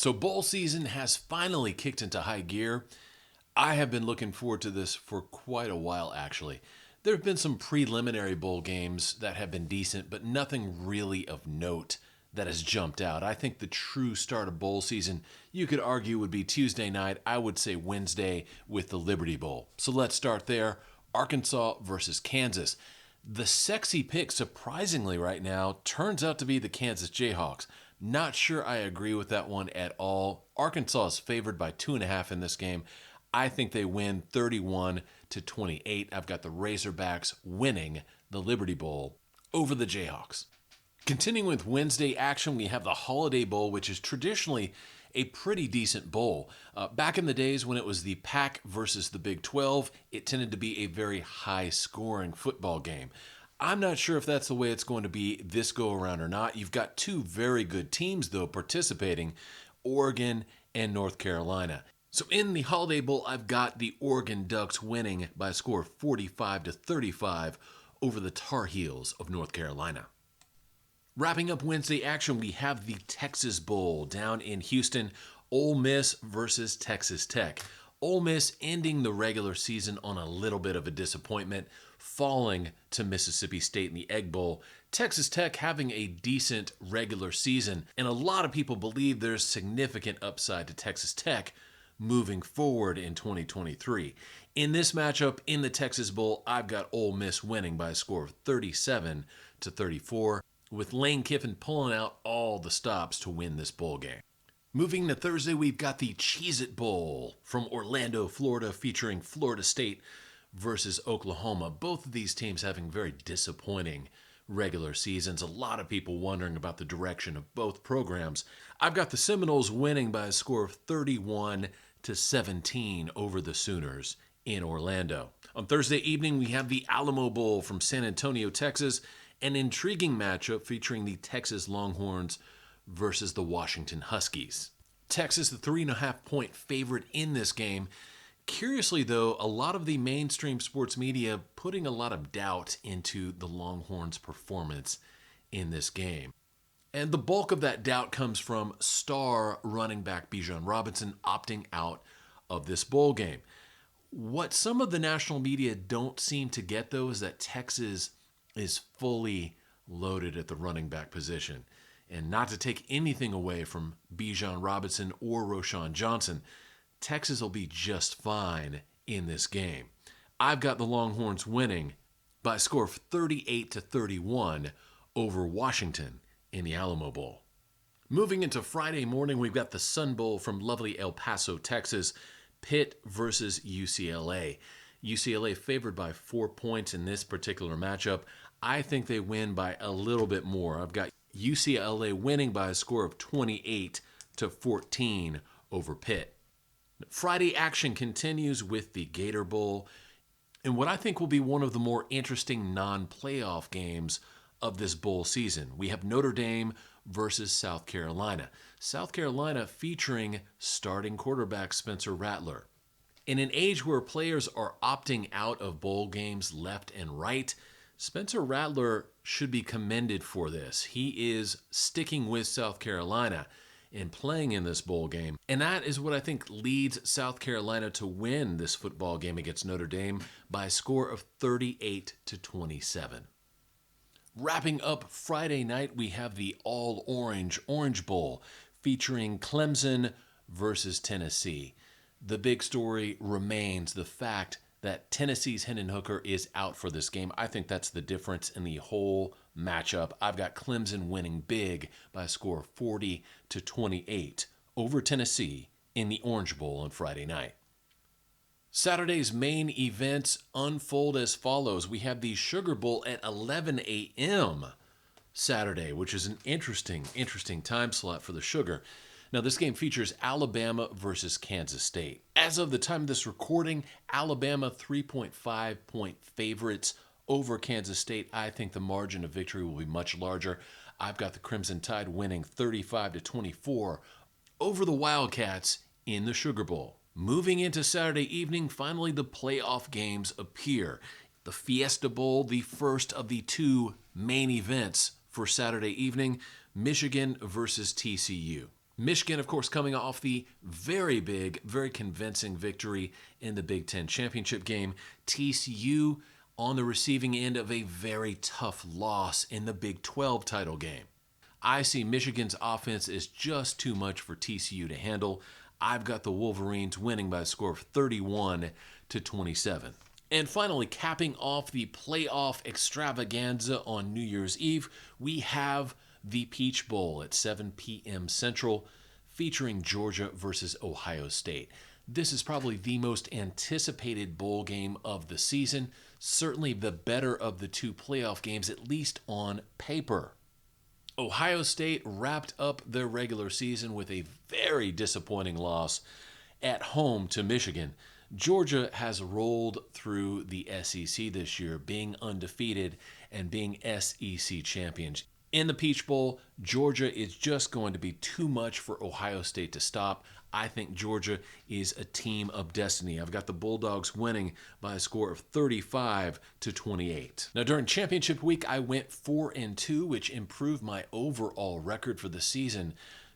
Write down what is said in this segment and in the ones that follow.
So bowl season has finally kicked into high gear. I have been looking forward to this for quite a while, actually. There have been some preliminary bowl games that have been decent, but nothing really of note that has jumped out. I think the true start of bowl season, you could argue, would be Tuesday night. I would say Wednesday with the Liberty Bowl. So let's start there. Arkansas versus Kansas. The sexy pick, surprisingly right now, turns out to be the Kansas Jayhawks. Not sure I agree with that one at all. Arkansas is favored by 2.5 in this game. I think they win 31-28. I've got the Razorbacks winning the Liberty Bowl over the Jayhawks. Continuing with Wednesday action, we have the Holiday Bowl, which is traditionally a pretty decent bowl. Back in the days when it was the Pac versus the Big 12, it tended to be a very high-scoring football game. I'm not sure if that's the way it's going to be this go-around or not. You've got two very good teams, though, participating, Oregon and North Carolina. So in the Holiday Bowl, I've got the Oregon Ducks winning by a score of 45-35 over the Tar Heels of North Carolina. Wrapping up Wednesday action, we have the Texas Bowl down in Houston, Ole Miss versus Texas Tech. Ole Miss ending the regular season on a little bit of a disappointment, falling to Mississippi State in the Egg Bowl. Texas Tech having a decent regular season, and a lot of people believe there's significant upside to Texas Tech moving forward in 2023. In this matchup in the Texas Bowl, I've got Ole Miss winning by a score of 37-34. With Lane Kiffin pulling out all the stops to win this bowl game. Moving to Thursday, we've got the Cheez-It Bowl from Orlando, Florida, featuring Florida State versus Oklahoma. Both of these teams having very disappointing regular seasons. A lot of people wondering about the direction of both programs. I've got the Seminoles winning by a score of 31-17 over the Sooners in Orlando. On Thursday evening, we have the Alamo Bowl from San Antonio, Texas. An intriguing matchup featuring the Texas Longhorns versus the Washington Huskies. Texas, the 3.5-point favorite in this game. Curiously, though, a lot of the mainstream sports media putting a lot of doubt into the Longhorns' performance in this game. And the bulk of that doubt comes from star running back Bijan Robinson opting out of this bowl game. What some of the national media don't seem to get, though, is that Texas is fully loaded at the running back position. And not to take anything away from Bijan Robinson or Roschon Johnson, Texas will be just fine in this game. I've got the Longhorns winning by a score of 38-31 over Washington in the Alamo Bowl. Moving into Friday morning, we've got the Sun Bowl from lovely El Paso, Texas, Pitt versus UCLA. UCLA favored by 4 points in this particular matchup. I think they win by a little bit more. I've got UCLA winning by a score of 28-14 over Pitt. Friday action continues with the Gator Bowl, and what I think will be one of the more interesting non-playoff games of this bowl season. We have Notre Dame versus South Carolina. South Carolina featuring starting quarterback Spencer Rattler. In an age where players are opting out of bowl games left and right, Spencer Rattler should be commended for this. He is sticking with South Carolina and playing in this bowl game. And that is what I think leads South Carolina to win this football game against Notre Dame by a score of 38-27. Wrapping up Friday night, we have the all-orange Orange Bowl featuring Clemson versus Tennessee. The big story remains the fact that Tennessee's Hendon Hooker is out for this game. I think that's the difference in the whole matchup. I've got Clemson winning big by a score of 40-28 over Tennessee in the Orange Bowl on Friday night. Saturday's main events unfold as follows. We have the Sugar Bowl at 11 a.m. Saturday, which is an interesting time slot for the Sugar. Now, this game features Alabama versus Kansas State. As of the time of this recording, Alabama 3.5-point favorites over Kansas State. I think the margin of victory will be much larger. I've got the Crimson Tide winning 35-24 over the Wildcats in the Sugar Bowl. Moving into Saturday evening, finally the playoff games appear. The Fiesta Bowl, the first of the two main events for Saturday evening, Michigan versus TCU. Michigan, of course, coming off the very big, very convincing victory in the Big Ten championship game. TCU on the receiving end of a very tough loss in the Big 12 title game. I see Michigan's offense is just too much for TCU to handle. I've got the Wolverines winning by a score of 31-27. And finally, capping off the playoff extravaganza on New Year's Eve, we have the Peach Bowl at 7 p.m. Central, featuring Georgia versus Ohio State. This is probably the most anticipated bowl game of the season, certainly the better of the two playoff games, at least on paper. Ohio State wrapped up their regular season with a very disappointing loss at home to Michigan. Georgia has rolled through the SEC this year, being undefeated and being SEC champions. In the Peach Bowl, Georgia is just going to be too much for Ohio State to stop. I think Georgia is a team of destiny. I've got the Bulldogs winning by a score of 35-28. Now, during championship week, I went 4-2, which improved my overall record for the season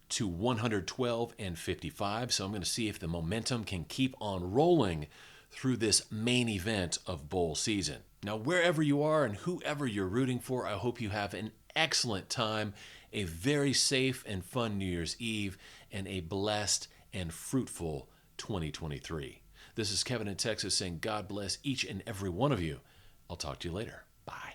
to 112-55. So I'm going to see if the momentum can keep on rolling through this main event of bowl season. Now, wherever you are and whoever you're rooting for, I hope you have an excellent time, a very safe and fun New Year's Eve, and a blessed and fruitful 2023. This is Kevin in Texas saying God bless each and every one of you. I'll talk to you later. Bye.